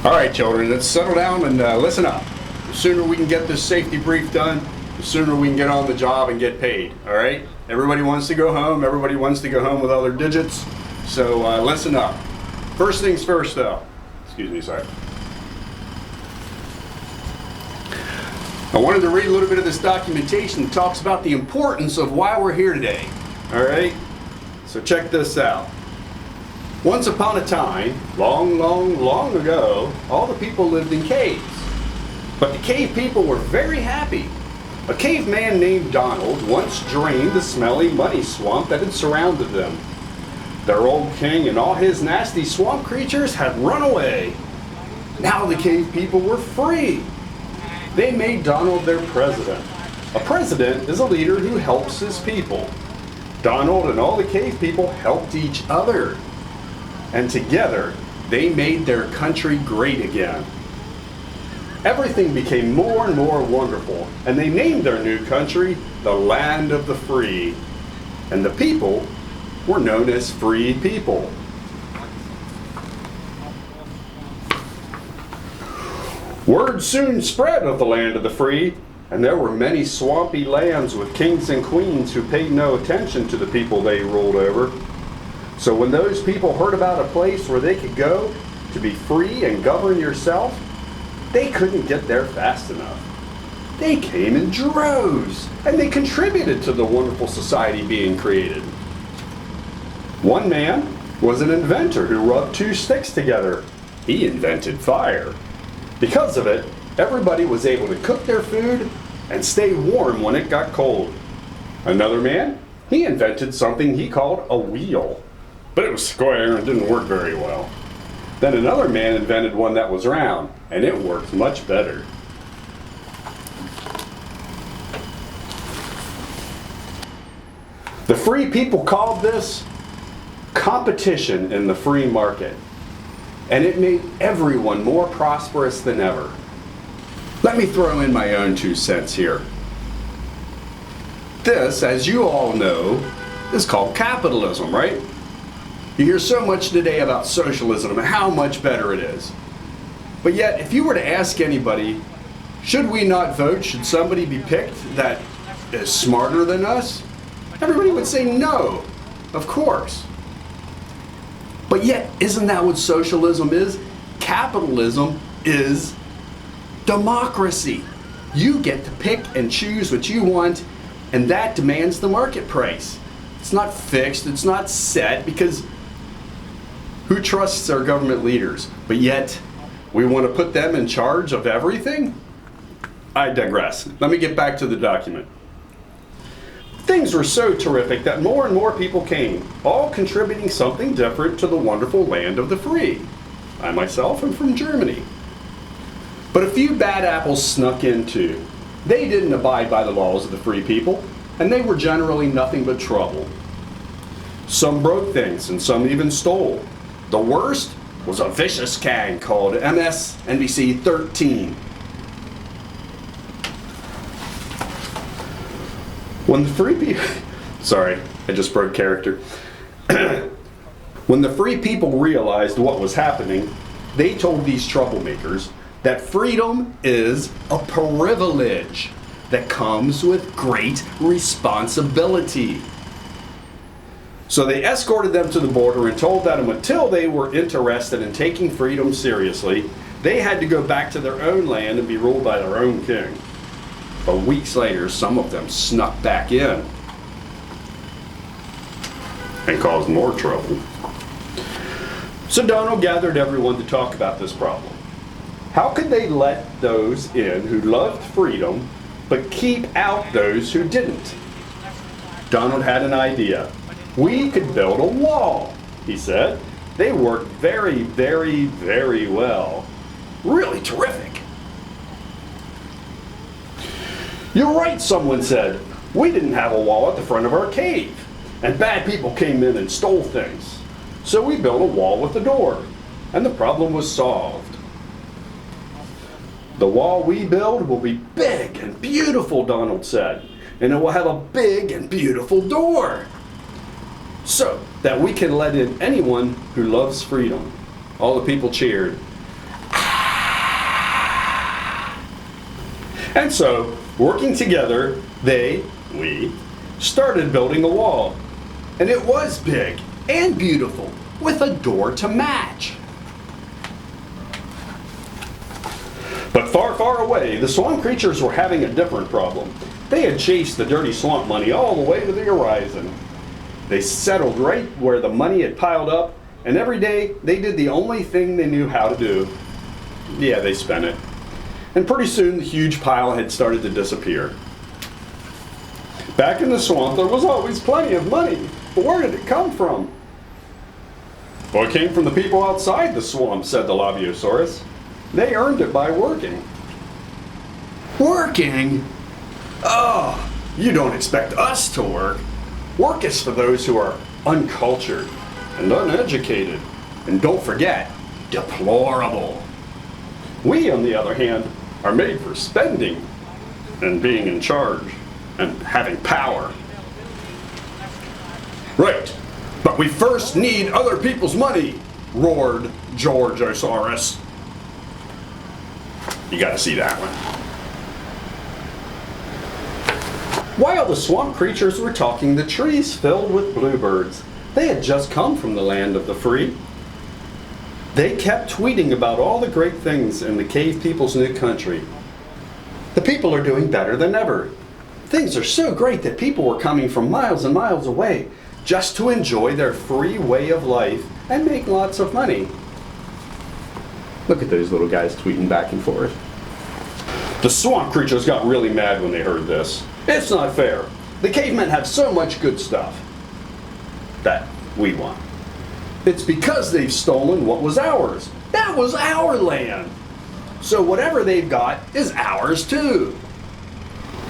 All right, children, let's settle down and listen up. The sooner we can get this safety brief done, the sooner we can get on the job and get paid, all right? Everybody wants to go home. Everybody wants to go home with all their digits. So listen up. First things first, though. Excuse me, sorry. I wanted to read a little bit of this documentation that talks about the importance of why we're here today, all right? So check this out. Once upon a time, long ago, all the people lived in caves. But the cave people were very happy. A caveman named Donald once drained the smelly muddy swamp that had surrounded them. Their old king and all his nasty swamp creatures had run away. Now the cave people were free. They made Donald their president. A president is a leader who helps his people. Donald and all the cave people helped each other. And together, they made their country great again. Everything became more and more wonderful, and they named their new country the Land of the Free. And the people were known as free people. Word soon spread of the Land of the Free, and there were many swampy lands with kings and queens who paid no attention to the people they ruled over. So when those people heard about a place where they could go to be free and govern yourself, they couldn't get there fast enough. They came in droves, and they contributed to the wonderful society being created. One man was an inventor who rubbed two sticks together. He invented fire. Because of it, everybody was able to cook their food and stay warm when it got cold. Another man, he invented something he called a wheel. But it was square and didn't work very well. Then another man invented one that was round, and it worked much better. The free people called this competition in the free market, and it made everyone more prosperous than ever. Let me throw in my own 2 cents here. This, as you all know, is called capitalism, right? You hear so much today about socialism and how much better it is. But yet, if you were to ask anybody, should we not vote? Should somebody be picked that is smarter than us? Everybody would say no, of course. But yet, isn't that what socialism is? Capitalism is democracy. You get to pick and choose what you want, and that demands the market price. It's not fixed, it's not set, because who trusts our government leaders? But yet, we want to put them in charge of everything? I digress. Let me get back to the document. Things were so terrific that more and more people came, all contributing something different to the wonderful land of the free. I myself am from Germany. But a few bad apples snuck in too. They didn't abide by the laws of the free people, and they were generally nothing but trouble. Some broke things, and some even stole. The worst was a vicious gang called MSNBC 13. When the free people, sorry, I just broke character. When the free people realized what was happening, they told these troublemakers that freedom is a privilege that comes with great responsibility. So they escorted them to the border and told them until they were interested in taking freedom seriously, they had to go back to their own land and be ruled by their own king. But weeks later, some of them snuck back in and caused more trouble. So Donald gathered everyone to talk about this problem. How could they let those in who loved freedom, but keep out those who didn't? Donald had an idea. We could build a wall, he said. They work very, very, very well. Really terrific. You're right, someone said. We didn't have a wall at the front of our cave, and bad people came in and stole things. So we built a wall with a door, and the problem was solved. The wall we build will be big and beautiful, Donald said, and it will have a big and beautiful door, so that we can let in anyone who loves freedom. All the people cheered. Ah! And so, working together, we, started building the wall. And it was big and beautiful, with a door to match. But far, far away, the swamp creatures were having a different problem. They had chased the dirty swamp money all the way to the horizon. They settled right where the money had piled up, and every day they did the only thing they knew how to do. Yeah, they spent it. And pretty soon the huge pile had started to disappear. Back in the swamp there was always plenty of money, but where did it come from? Well, it came from the people outside the swamp, said the Labiosaurus. They earned it by working. Working? Oh, you don't expect us to work. Work is for those who are uncultured and uneducated, and don't forget, deplorable. We, on the other hand, are made for spending and being in charge and having power. Right, but we first need other people's money, roared Georgosaurus. You gotta see that one. While the swamp creatures were talking, the trees filled with bluebirds. They had just come from the land of the free. They kept tweeting about all the great things in the cave people's new country. The people are doing better than ever. Things are so great that people were coming from miles and miles away just to enjoy their free way of life and make lots of money. Look at those little guys tweeting back and forth. The swamp creatures got really mad when they heard this. It's not fair. The cavemen have so much good stuff that we want. It's because they've stolen what was ours. That was our land. So whatever they've got is ours too.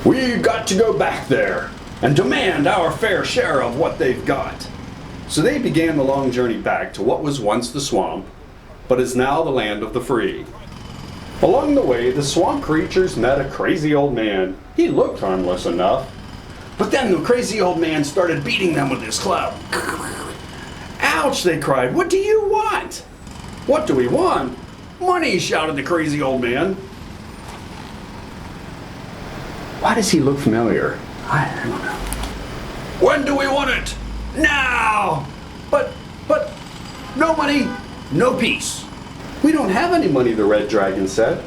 We've got to go back there and demand our fair share of what they've got. So they began the long journey back to what was once the swamp, but is now the land of the free. Along the way, the swamp creatures met a crazy old man. He looked harmless enough, but then the crazy old man started beating them with his club. Ouch, they cried. What do you want? What do we want? Money, shouted the crazy old man. Why does he look familiar? I don't know. When do we want it? Now! But, no money, no peace. We don't have any money, the red dragon said,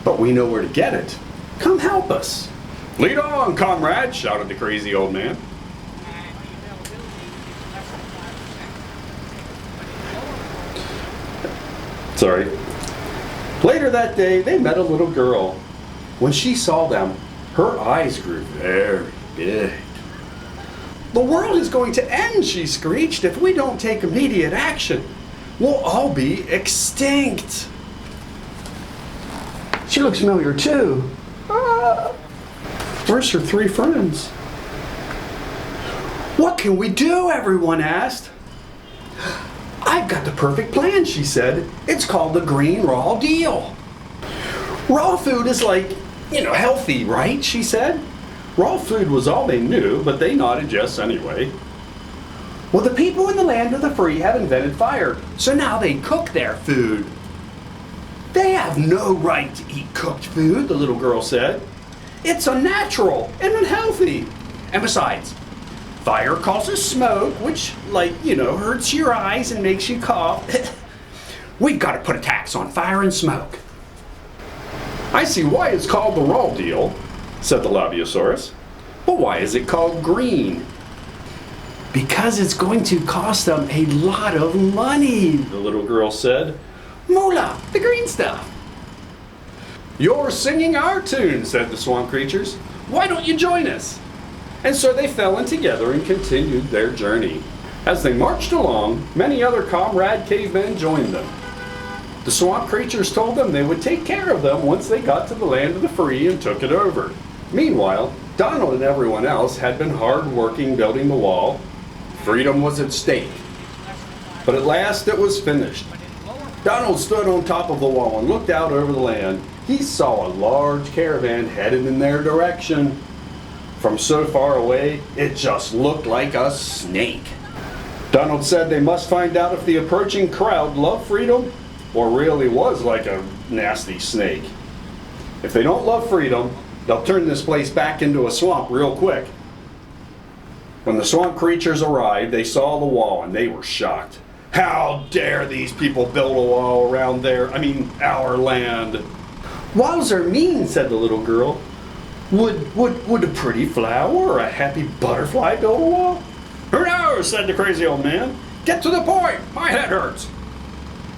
but we know where to get it. Come help us. Lead on, comrade, shouted the crazy old man. Sorry. Later that day, they met a little girl. When she saw them, her eyes grew very big. The world is going to end, she screeched, if we don't take immediate action. We'll all be extinct. She looks familiar too. Where's her three friends? What can we do? Everyone asked. I've got the perfect plan, she said. It's called the Green Raw Deal. Raw food is like, healthy, right? She said. Raw food was all they knew, but they nodded yes anyway. Well, the people in the land of the free have invented fire, so now they cook their food. They have no right to eat cooked food, the little girl said. It's unnatural and unhealthy. And besides, fire causes smoke, which, hurts your eyes and makes you cough. We've got to put a tax on fire and smoke. I see why it's called the Raw Deal, said the Labiosaurus. But why is it called green? Because it's going to cost them a lot of money, the little girl said. Moolah, the green stuff. You're singing our tune, said the swamp creatures. Why don't you join us? And so they fell in together and continued their journey. As they marched along, many other comrade cavemen joined them. The swamp creatures told them they would take care of them once they got to the land of the free and took it over. Meanwhile, Donald and everyone else had been hard working building the wall. Freedom was at stake. But at last it was finished. Donald stood on top of the wall and looked out over the land. He saw a large caravan headed in their direction. From so far away, it just looked like a snake. Donald said they must find out if the approaching crowd loved freedom or really was like a nasty snake. If they don't love freedom, they'll turn this place back into a swamp real quick. When the swamp creatures arrived, they saw the wall and they were shocked. How dare these people build a wall around there? I mean, our land. Walls are mean, said the little girl. Would a pretty flower or a happy butterfly build a wall? Who knows, said the crazy old man. Get to the point, my head hurts.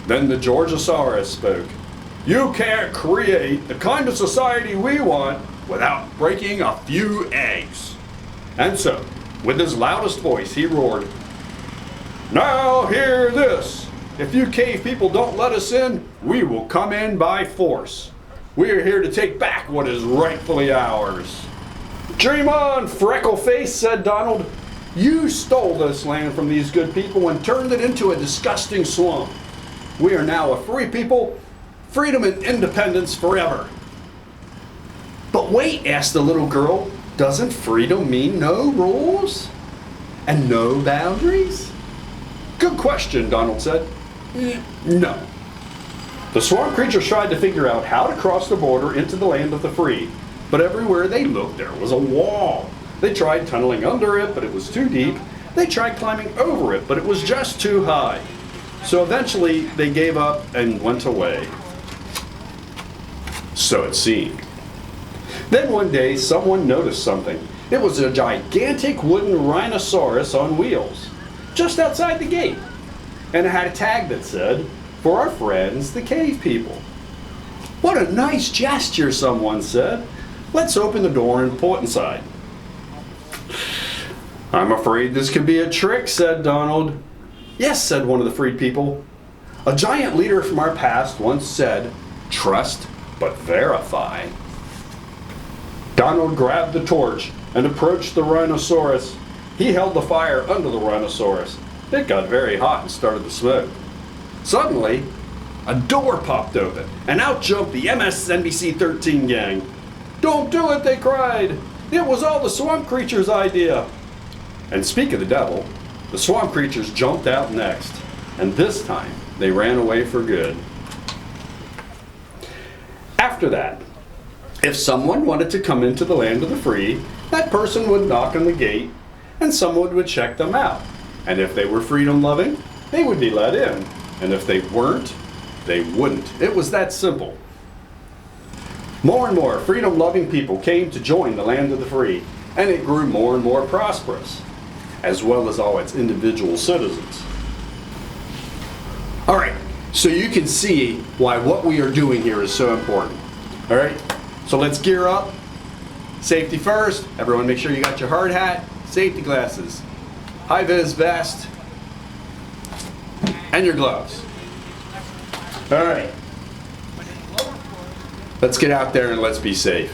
Then the Georgosaurus spoke. You can't create the kind of society we want without breaking a few eggs. And so, with his loudest voice, he roared, Now hear this. If you cave people don't let us in, we will come in by force. We are here to take back what is rightfully ours. Dream on, freckle-face, said Donald. You stole this land from these good people and turned it into a disgusting swamp. We are now a free people, freedom and independence forever. But wait, asked the little girl, doesn't freedom mean no rules? And no boundaries? Good question, Donald said. No. The swamp creatures tried to figure out how to cross the border into the land of the free, but everywhere they looked there was a wall. They tried tunneling under it, but it was too deep. They tried climbing over it, but it was just too high. So eventually they gave up and went away. So it seemed. Then one day someone noticed something. It was a gigantic wooden rhinoceros on wheels, just outside the gate. And it had a tag that said, For our friends, the cave people. What a nice gesture, someone said. Let's open the door and pull it inside. I'm afraid this could be a trick, said Donald. Yes, said one of the freed people. A giant leader from our past once said, Trust but verify. Donald grabbed the torch and approached the rhinoceros. He held the fire under the rhinoceros. It got very hot and started to smoke. Suddenly, a door popped open, and out jumped the MSNBC 13 gang. Don't do it, they cried. It was all the swamp creatures' idea. And speak of the devil, the swamp creatures jumped out next, and this time they ran away for good. After that, if someone wanted to come into the land of the free, that person would knock on the gate, and someone would check them out. And if they were freedom-loving, they would be let in. And if they weren't, they wouldn't. It was that simple. More and more freedom-loving people came to join the land of the free, and it grew more and more prosperous, as well as all its individual citizens. All right, so you can see why what we are doing here is so important. All right, so let's gear up. Safety first. Everyone make sure you got your hard hat, safety glasses, high-vis vest, and your gloves. All right, let's get out there and let's be safe.